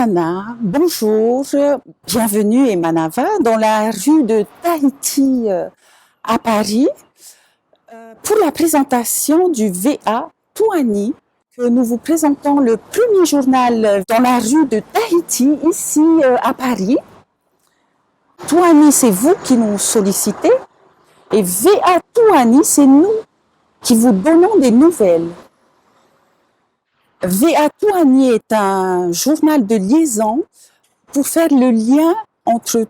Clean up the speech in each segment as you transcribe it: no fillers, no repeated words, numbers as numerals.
Nana, bonjour, bienvenue Emanava dans la rue de Tahiti à Paris pour la présentation du VA Touani que nous vous présentons le premier journal dans la rue de Tahiti ici à Paris. Touani, c'est vous qui nous sollicitez et VA Touani, c'est nous qui vous donnons des nouvelles. VA Touani est un journal de liaison pour faire le lien entre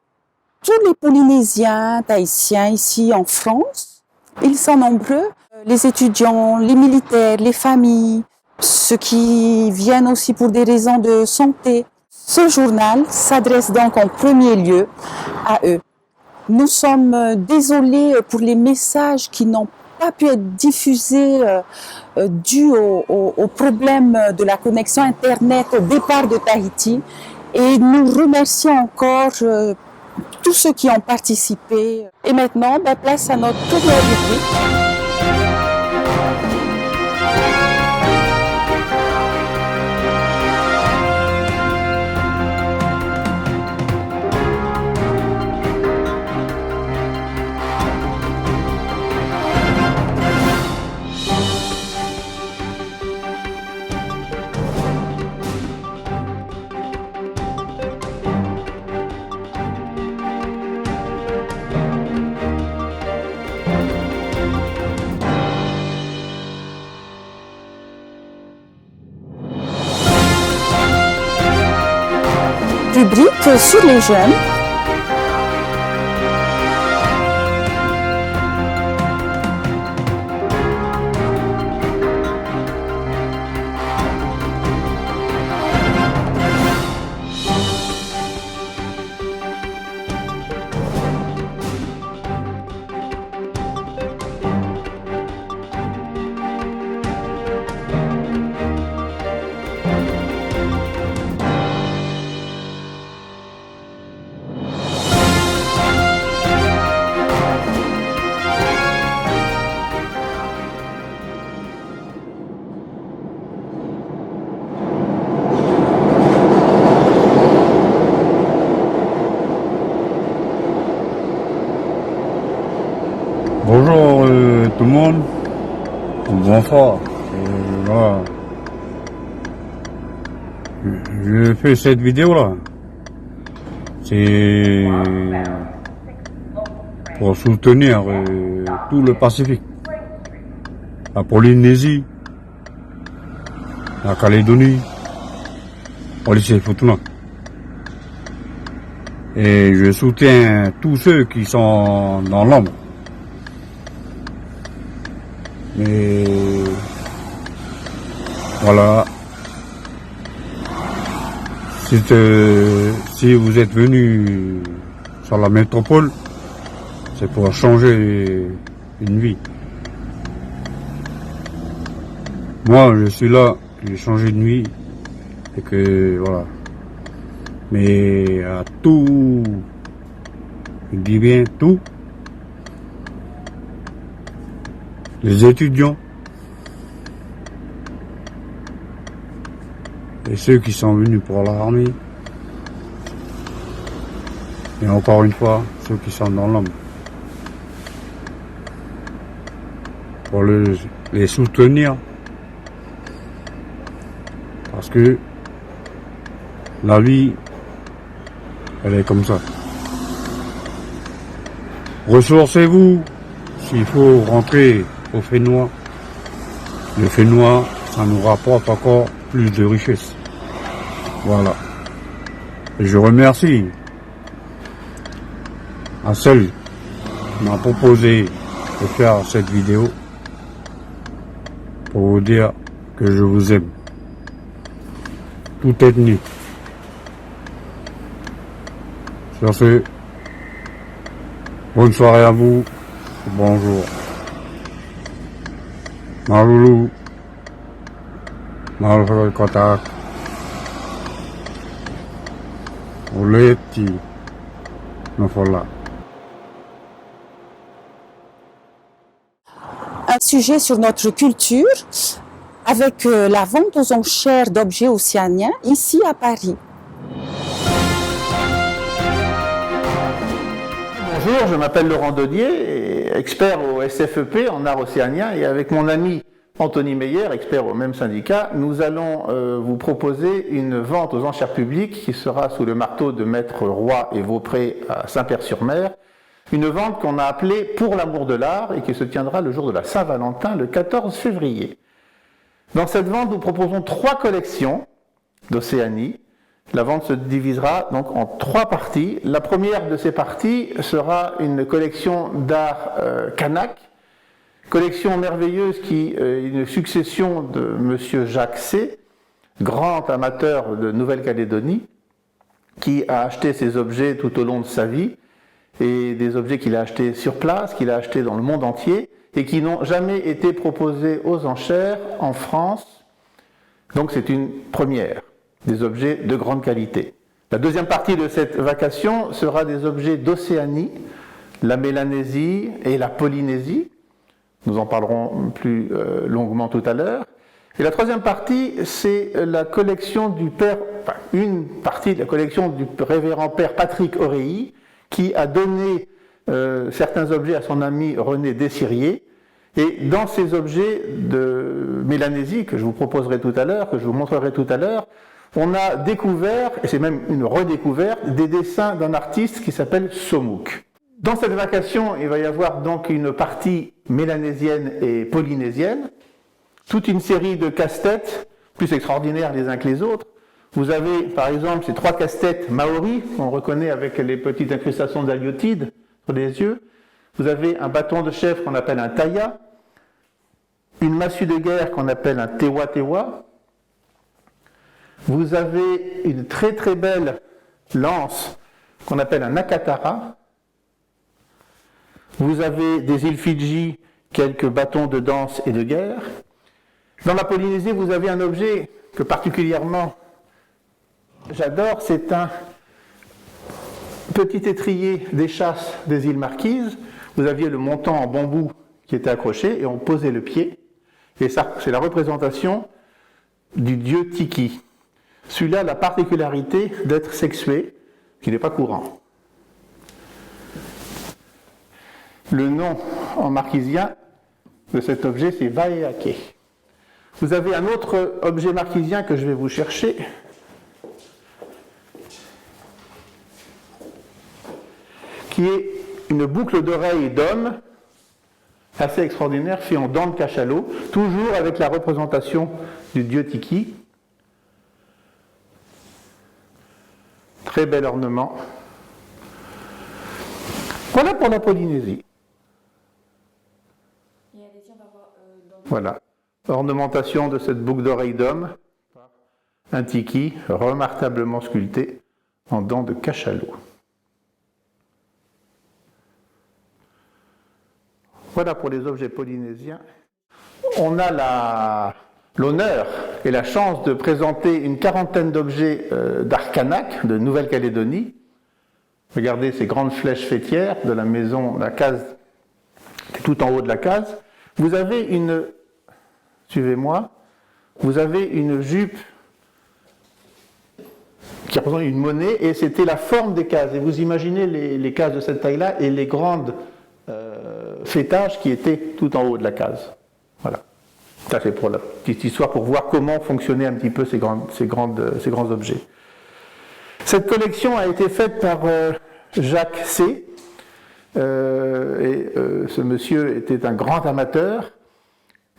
tous les Polynésiens, Tahitiens ici en France. Ils sont nombreux, les étudiants, les militaires, les familles, ceux qui viennent aussi pour des raisons de santé. Ce journal s'adresse donc en premier lieu à eux. Nous sommes désolés pour les messages qui n'ont pas pu être diffusés dû au problème de la connexion Internet au départ de Tahiti. Et nous remercions encore tous ceux qui ont participé. Et maintenant, place à notre première rubrique. Rubrique sur les jeunes. Bonjour tout le monde, bonsoir. Voilà. Je fais cette vidéo là. C'est pour soutenir tout le Pacifique. La Polynésie, la Calédonie, Wallis et Futuna. Et je soutiens tous ceux qui sont dans l'ombre. Mais voilà, si vous êtes venu sur la métropole, c'est pour changer une vie. Moi, je suis là, j'ai changé de vie, et que voilà. Mais à tout, je dis bien tout, les étudiants et ceux qui sont venus pour l'armée, et encore une fois, ceux qui sont dans l'ombre, pour les soutenir, parce que la vie, elle est comme ça. Ressourcez-vous, s'il faut rentrer au Fénois. Le Fénois, ça nous rapporte encore plus de richesse. Voilà. Et je remercie à celle qui m'a proposé de faire cette vidéo pour vous dire que je vous aime. Tout est ethnie. Sur ce, bonne soirée à vous. Bonjour. Malulu, Malulu Kotak, Oleti, Nofola. Un sujet sur notre culture avec la vente aux enchères d'objets océaniens ici à Paris. Bonjour, je m'appelle Laurent Daudier, expert au SFEP en art océanien, et avec mon ami Anthony Meyer, expert au même syndicat, nous allons vous proposer une vente aux enchères publiques qui sera sous le marteau de Maître Roy et Vaupré à Saint-Père-sur-Mer, une vente qu'on a appelée Pour l'amour de l'art et qui se tiendra le jour de la Saint-Valentin, le 14 février. Dans cette vente, nous proposons 3 collections d'Océanie. La vente se divisera donc en 3 parties. La première de ces parties sera une collection d'art kanak, collection merveilleuse qui est une succession de M. Jacques C., grand amateur de Nouvelle-Calédonie, qui a acheté ces objets tout au long de sa vie, et des objets qu'il a achetés sur place, qu'il a achetés dans le monde entier, et qui n'ont jamais été proposés aux enchères en France. Donc c'est une première, des objets de grande qualité. La deuxième partie de cette vacation sera des objets d'Océanie, la Mélanésie et la Polynésie. Nous en parlerons plus longuement tout à l'heure. Et la troisième partie, c'est la collection du père, enfin, une partie de la collection du révérend père Patrick Oreilly, qui a donné certains objets à son ami René Dessirier. Et dans ces objets de Mélanésie, que je vous proposerai tout à l'heure, que je vous montrerai tout à l'heure, on a découvert, et c'est même une redécouverte, des dessins d'un artiste qui s'appelle Somouk. Dans cette vacation, il va y avoir donc une partie mélanésienne et polynésienne, toute une série de casse-têtes, plus extraordinaires les uns que les autres. Vous avez par exemple ces 3 casse-têtes maoris, qu'on reconnaît avec les petites incrustations d'haliotide sur les yeux. Vous avez un bâton de chef qu'on appelle un taïa, une massue de guerre qu'on appelle un tewa-tewa. Vous avez une très très belle lance qu'on appelle un nakatara. Vous avez des îles Fidji, quelques bâtons de danse et de guerre. Dans la Polynésie, vous avez un objet que particulièrement j'adore, c'est un petit étrier des chasses des îles Marquises. Vous aviez le montant en bambou qui était accroché et on posait le pied. Et ça, c'est la représentation du dieu Tiki. Celui-là a la particularité d'être sexué, qui n'est pas courant. Le nom en marquisien de cet objet, c'est Vaeake. Vous avez un autre objet marquisien que je vais vous chercher, qui est une boucle d'oreille d'homme, assez extraordinaire, fait en dents de cachalot, toujours avec la représentation du dieu Tiki. Très bel ornement. Voilà pour la Polynésie. Voilà. Ornementation de cette boucle d'oreille d'homme, un tiki remarquablement sculpté en dents de cachalot. Voilà pour les objets polynésiens. On a l'honneur et la chance de présenter une quarantaine d'objets d'art kanak de Nouvelle-Calédonie. Regardez ces grandes flèches fêtières de la maison, la case, tout en haut de la case. Vous avez une, suivez-moi, vous avez une jupe qui représente une monnaie et c'était la forme des cases. Et vous imaginez les cases de cette taille-là et les grandes fêtages qui étaient tout en haut de la case. Voilà. Ça c'est pour la petite histoire, pour voir comment fonctionnaient un petit peu ces grands objets. Cette collection a été faite par Jacques C. Ce monsieur était un grand amateur.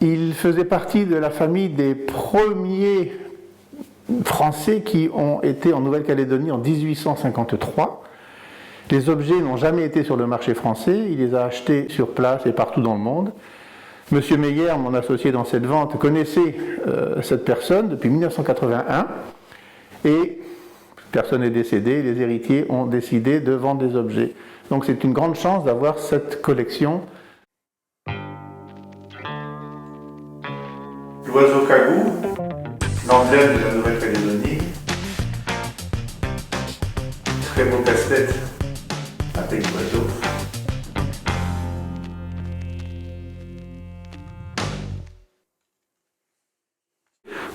Il faisait partie de la famille des premiers Français qui ont été en Nouvelle-Calédonie en 1853. Les objets n'ont jamais été sur le marché français, il les a achetés sur place et partout dans le monde. Monsieur Meyer, mon associé dans cette vente, connaissait cette personne depuis 1981 et personne n'est décédé, les héritiers ont décidé de vendre des objets. Donc c'est une grande chance d'avoir cette collection. L'oiseau cagou, l'emblème de la Nouvelle-Calédonie. Très beau casse-tête avec l'oiseau.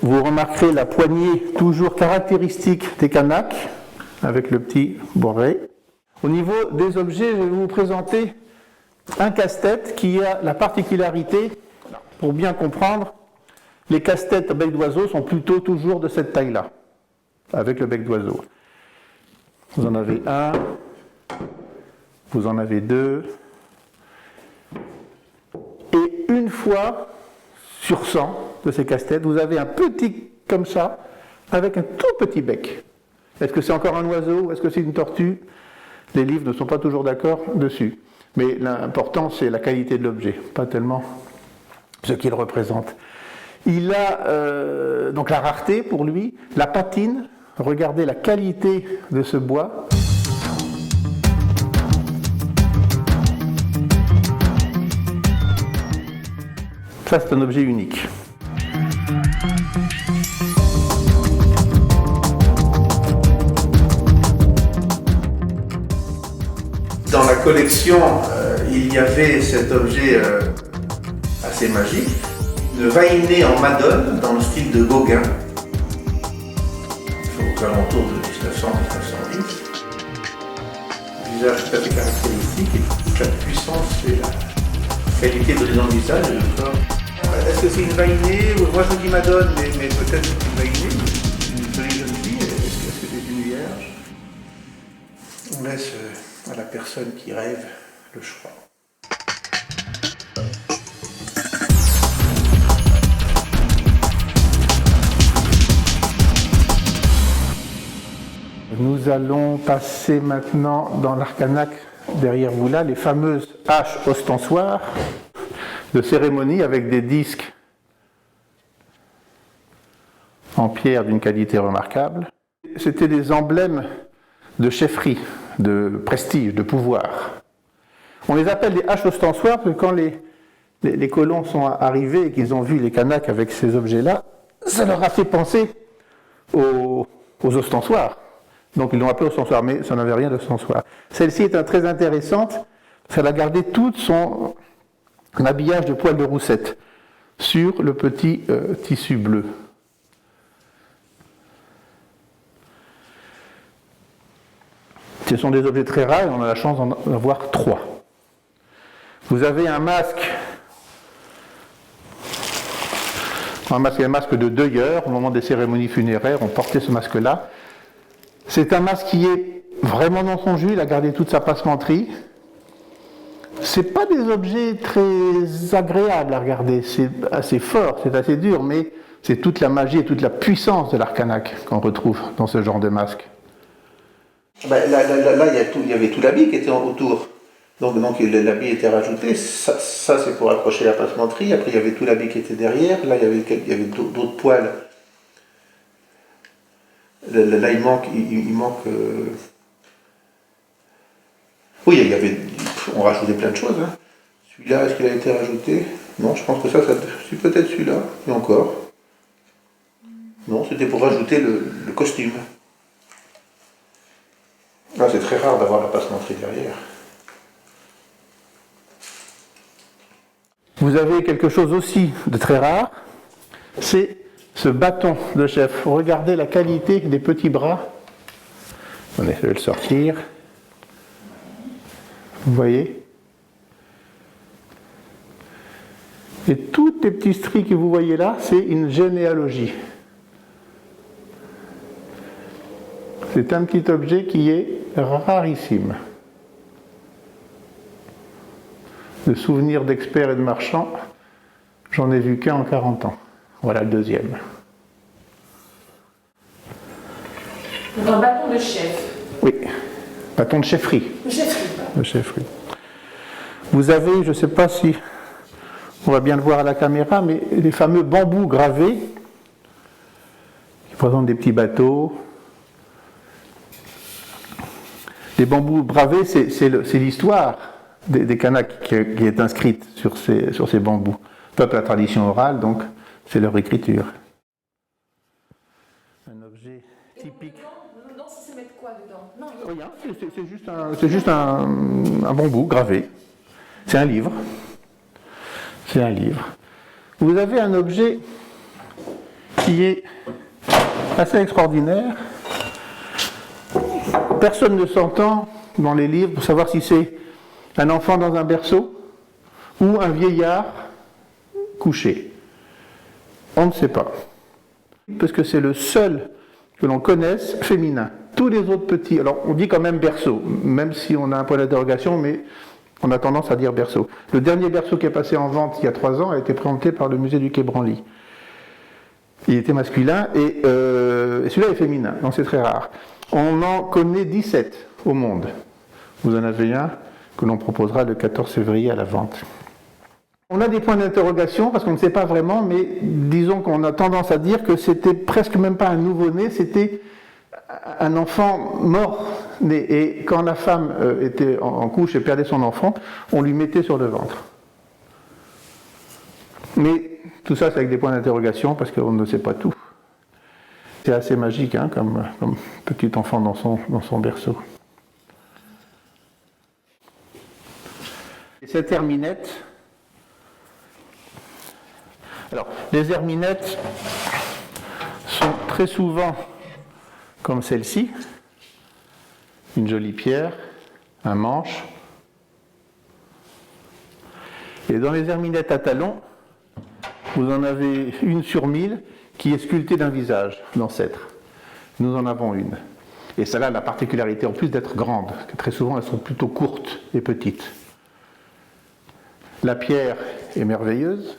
Vous remarquerez la poignée toujours caractéristique des Kanaks, avec le petit bourret. Au niveau des objets, je vais vous présenter un casse-tête qui a la particularité, pour bien comprendre, les casse-têtes à bec d'oiseau sont plutôt toujours de cette taille-là, avec le bec d'oiseau. Vous en avez un, vous en avez deux, et une fois sur 100 de ces casse-têtes, vous avez un petit comme ça, avec un tout petit bec. Est-ce que c'est encore un oiseau ou est-ce que c'est une tortue? Les livres ne sont pas toujours d'accord dessus. Mais l'important, c'est la qualité de l'objet, pas tellement ce qu'il représente. Il a donc la rareté pour lui, la patine. Regardez la qualité de ce bois. Ça, c'est un objet unique. Dans la collection, il y avait cet objet assez magique, une vainée en madone dans le style de Gauguin, aux alentours de 1900-1910. Visage tout à fait caractéristique et toute la puissance et la qualité brisant le visage et le corps. Est-ce que c'est une vainée? Moi je dis madone, mais peut-être une vainée, une jolie jeune fille. Est-ce que c'est une vierge? On laisse à la personne qui rêve le choix. Nous allons passer maintenant dans l'arcanac derrière vous là, les fameuses haches ostensoirs de cérémonie avec des disques en pierre d'une qualité remarquable. C'était des emblèmes de chefferie, de prestige, de pouvoir. On les appelle des haches ostensoirs parce que quand les colons sont arrivés et qu'ils ont vu les Kanaks avec ces objets-là, ça leur a fait penser aux ostensoirs. Donc ils l'ont appelé ostensoir, mais ça n'avait rien d'ostensoir. Celle-ci est très intéressante, parce qu'elle a gardé tout son habillage de poils de roussette sur le petit tissu bleu. Ce sont des objets très rares et on a la chance d'en avoir 3. Vous avez un masque de deuilleur. Au moment des cérémonies funéraires, on portait ce masque-là. C'est un masque qui est vraiment dans son jus, il a gardé toute sa passementerie. Ce pas des objets très agréables à regarder, c'est assez fort, c'est assez dur, mais c'est toute la magie et toute la puissance de l'arcanac qu'on retrouve dans ce genre de masque. Là, il y avait tout l'habit qui était autour. Donc l'habit était rajouté. Ça c'est pour accrocher la passementerie. Après, il y avait tout l'habit qui était derrière. Là, il y avait d'autres poils. Là, il manque. Oui, on rajoutait plein de choses. Hein. Celui-là, est-ce qu'il a été rajouté? Non, je pense que ça c'est peut-être celui-là. Et encore. Non, c'était pour rajouter le costume. Là, c'est très rare d'avoir la passementerie derrière. Vous avez quelque chose aussi de très rare, c'est ce bâton de chef. Regardez la qualité des petits bras. Attendez, je vais le sortir. Vous voyez? Et tous les petits stries que vous voyez là, c'est une généalogie. C'est un petit objet qui est rarissime. De souvenirs d'experts et de marchands, j'en ai vu qu'un en 40 ans. Voilà le deuxième. Donc un bâton de chef. Oui, bâton de chefferie. De chefferie. De chefferie. Vous avez, je ne sais pas si on va bien le voir à la caméra, mais les fameux bambous gravés qui présentent des petits bateaux. Les bambous gravés, c'est l'histoire des Kanaks qui est inscrite sur ces bambous. Peuple à tradition orale, donc c'est leur écriture. Un objet typique. Non, c'est mettre quoi dedans? Non, Rien, c'est juste un bambou gravé. C'est un livre. C'est un livre. Vous avez un objet qui est assez extraordinaire. Personne ne s'entend dans les livres pour savoir si c'est un enfant dans un berceau ou un vieillard couché. On ne sait pas. Parce que c'est le seul que l'on connaisse féminin. Tous les autres petits, alors on dit quand même berceau, même si on a un point d'interrogation, mais on a tendance à dire berceau. Le dernier berceau qui est passé en vente il y a 3 ans a été présenté par le musée du Quai Branly. Il était masculin et celui-là est féminin, donc c'est très rare. On en connaît 17 au monde. Vous en avez un que l'on proposera le 14 février à la vente. On a des points d'interrogation parce qu'on ne sait pas vraiment, mais disons qu'on a tendance à dire que c'était presque même pas un nouveau-né, c'était un enfant mort-né. Et quand la femme était en couche et perdait son enfant, on lui mettait sur le ventre. Mais tout ça, c'est avec des points d'interrogation parce qu'on ne sait pas tout. C'est assez magique, hein, comme petit enfant dans son berceau. Et cette herminette. Alors, les herminettes sont très souvent comme celle-ci, une jolie pierre, un manche. Et dans les herminettes à talons, vous en avez une sur 1000 qui est sculptée d'un visage d'ancêtre. Nous en avons une. Et celle-là a la particularité en plus d'être grande, que très souvent elles sont plutôt courtes et petites. La pierre est merveilleuse,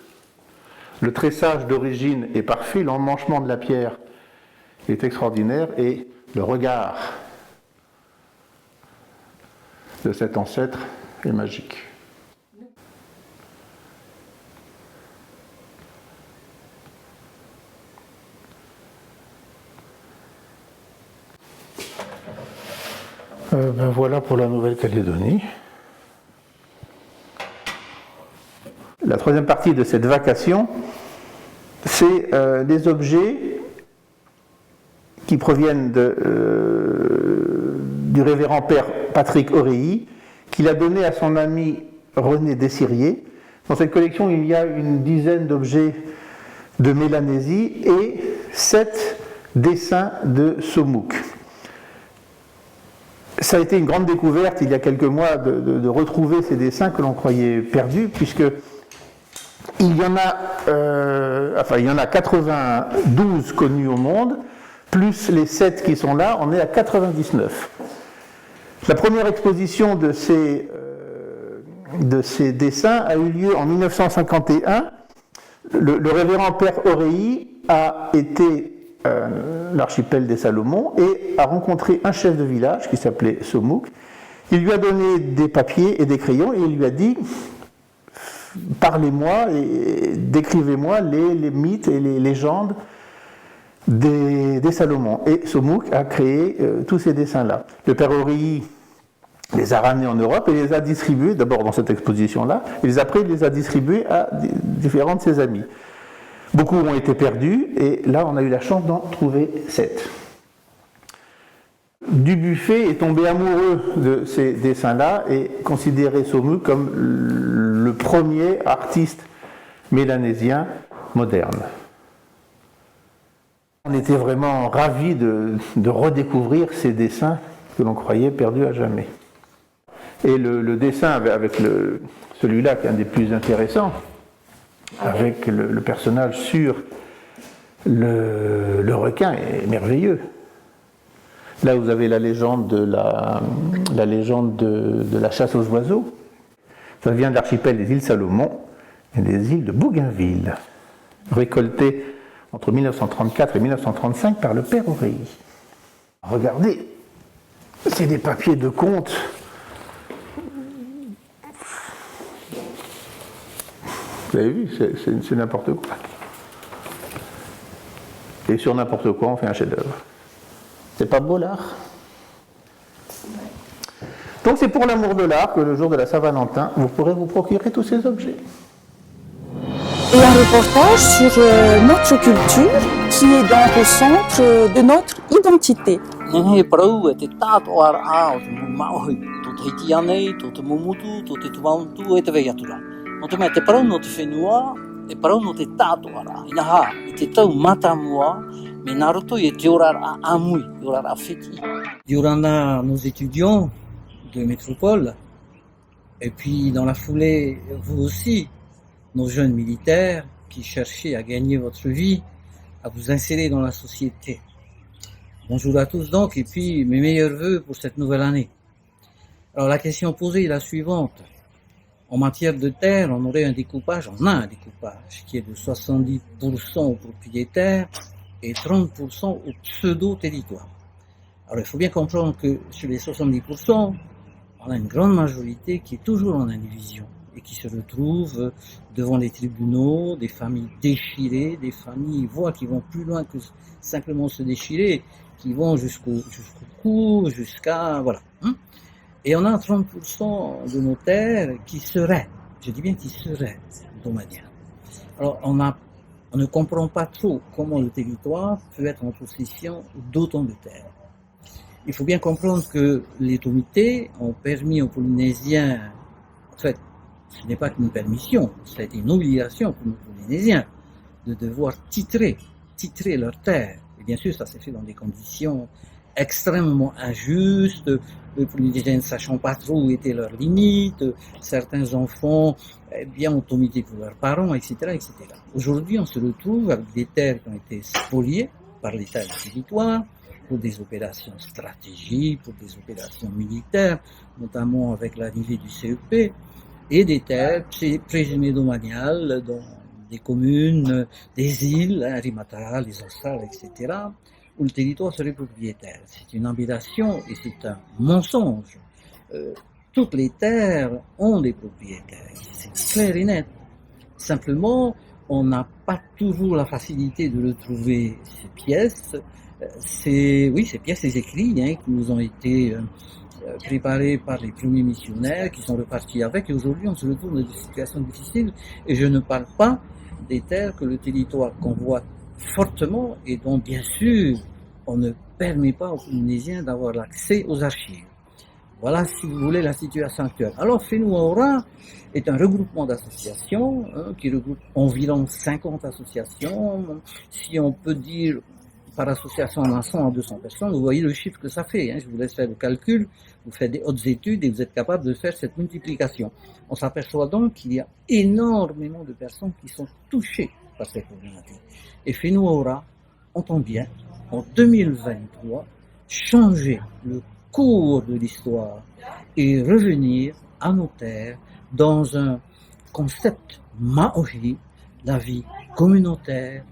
le tressage d'origine est parfait, l'emmanchement de la pierre est extraordinaire et le regard de cet ancêtre est magique. Voilà pour la Nouvelle-Calédonie. La troisième partie de cette vacation, c'est des objets qui proviennent du révérend père Patrick Oreilly, qu'il a donné à son ami René Dessirier. Dans cette collection, il y a une dizaine d'objets de Mélanésie et 7 dessins de Somouk. Ça a été une grande découverte il y a quelques mois de retrouver ces dessins que l'on croyait perdus, puisque il y en a 92 connus au monde, plus les 7 qui sont là, on est à 99. La première exposition de ces dessins a eu lieu en 1951. Le révérend père Oreilly a été l'archipel des Salomon et a rencontré un chef de village qui s'appelait Somouk. Il lui a donné des papiers et des crayons et il lui a dit: parlez-moi et décrivez-moi les mythes et les légendes des Salomon. Et Somouk a créé tous ces dessins-là. Le père Oreilly les a ramenés en Europe et les a distribués, d'abord dans cette exposition-là, et après il les a distribués à différents de ses amis. Beaucoup ont été perdus, et là on a eu la chance d'en trouver 7. Dubuffet est tombé amoureux de ces dessins-là et considérait Somouk comme le premier artiste mélanésien moderne. On était vraiment ravis de redécouvrir ces dessins que l'on croyait perdus à jamais. Et le dessin avec celui-là qui est un des plus intéressants, avec le personnage sur le requin, est merveilleux. Là, vous avez la légende de la chasse aux oiseaux. Ça vient de l'archipel des îles Salomon et des îles de Bougainville, récoltées entre 1934 et 1935 par le père Oreilly. Regardez, c'est des papiers de contes. Vous avez vu, c'est n'importe quoi. Et sur n'importe quoi, on fait un chef-d'œuvre. C'est pas beau l'art? Donc c'est pour l'amour de l'art que le jour de la Saint-Valentin, vous pourrez vous procurer tous ces objets. Et un reportage sur notre culture qui est donc au centre de notre identité. Durant nos étudiants, de métropole. Et puis, dans la foulée, vous aussi, nos jeunes militaires qui cherchez à gagner votre vie, à vous insérer dans la société. Bonjour à tous donc, et puis mes meilleurs vœux pour cette nouvelle année. Alors la question posée est la suivante. En matière de terre, on aurait un découpage, on a un découpage qui est de 70% aux propriétaires et 30% aux pseudo-territoires. Alors il faut bien comprendre que sur les 70%, on a une grande majorité qui est toujours en indivision et qui se retrouve devant les tribunaux, des familles déchirées, des familles qui vont plus loin que simplement se déchirer, qui vont jusqu'au cou, jusqu'à... voilà. Et on a 30% de nos terres qui seraient, je dis bien qui seraient, domaniales. Alors on ne comprend pas trop comment le territoire peut être en possession d'autant de terres. Il faut bien comprendre que les comités ont permis aux Polynésiens, en fait, ce n'est pas qu'une permission, ça a été une obligation pour nos Polynésiens de devoir titrer leurs terres. Et bien sûr, ça s'est fait dans des conditions extrêmement injustes, les Polynésiens ne sachant pas trop où étaient leurs limites, certains enfants ont omité pour leurs parents, etc., etc. Aujourd'hui, on se retrouve avec des terres qui ont été spoliées par l'État du territoire, pour des opérations stratégiques, pour des opérations militaires, notamment avec l'arrivée du CEP, et des terres présumées domaniales dans des communes, des îles, Rimata, les Australes, etc., où le territoire serait propriétaire. C'est une aberration et c'est un mensonge. Toutes les terres ont des propriétaires, c'est clair et net. Simplement, on n'a pas toujours la facilité de retrouver ces pièces. Ces pièces, ces écrits qui nous ont été préparés par les premiers missionnaires qui sont repartis avec, et aujourd'hui on se retrouve dans des situations difficiles, et je ne parle pas des terres que le territoire convoite fortement et dont bien sûr on ne permet pas aux Polynésiens d'avoir l'accès aux archives. Voilà, si vous voulez, la situation actuelle. Alors Whenua est un regroupement d'associations qui regroupe environ 50 associations, si on peut dire par association on a 100 à 200 personnes, vous voyez le chiffre que ça fait, je vous laisse faire le calcul, vous faites des hautes études et vous êtes capable de faire cette multiplication. On s'aperçoit donc qu'il y a énormément de personnes qui sont touchées par cette problématique. Et Whenua entend bien, en 2023, changer le cours de l'histoire et revenir à nos terres dans un concept maori, la vie communautaire,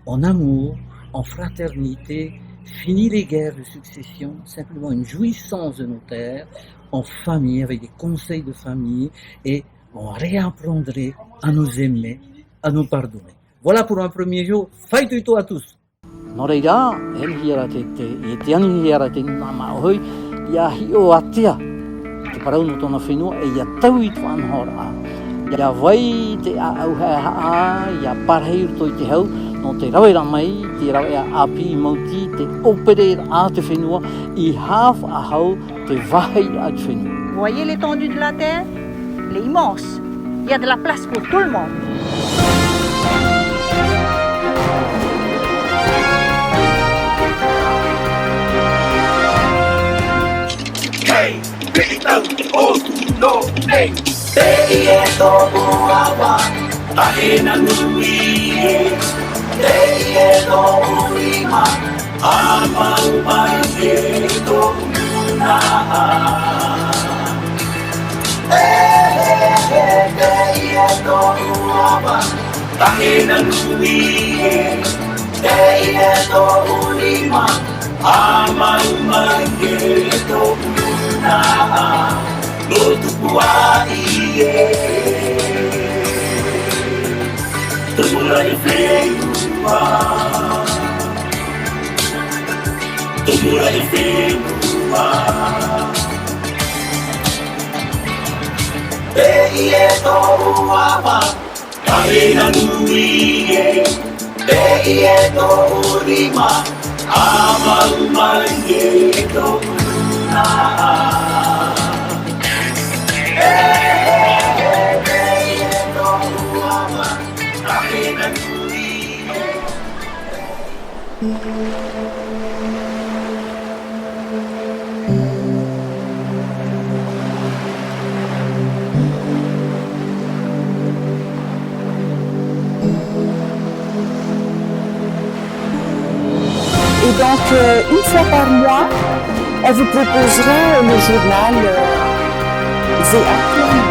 en amour, en fraternité, fini les guerres de succession, simplement une jouissance de nos terres, en famille, avec des conseils de famille, et on réapprendrait à nous aimer, à nous pardonner. Voilà pour un premier jour. Faituito à tous. No reira, hiara te ani hiara te na maoi, ia hi o atia. Te parau no tona whenua e ia tau I tu anhora. Ia vai te au ha ia parhei to I te hau, no te rawera mai, te rawera api mauti, te opere a te whenua, I half a hau te vahei a te whenua. Vous voyez l'étendue de la terre? Elle est immense. Il y a de la place pour tout le monde. Et donc, une fois par mois, on vous proposera le journal VA.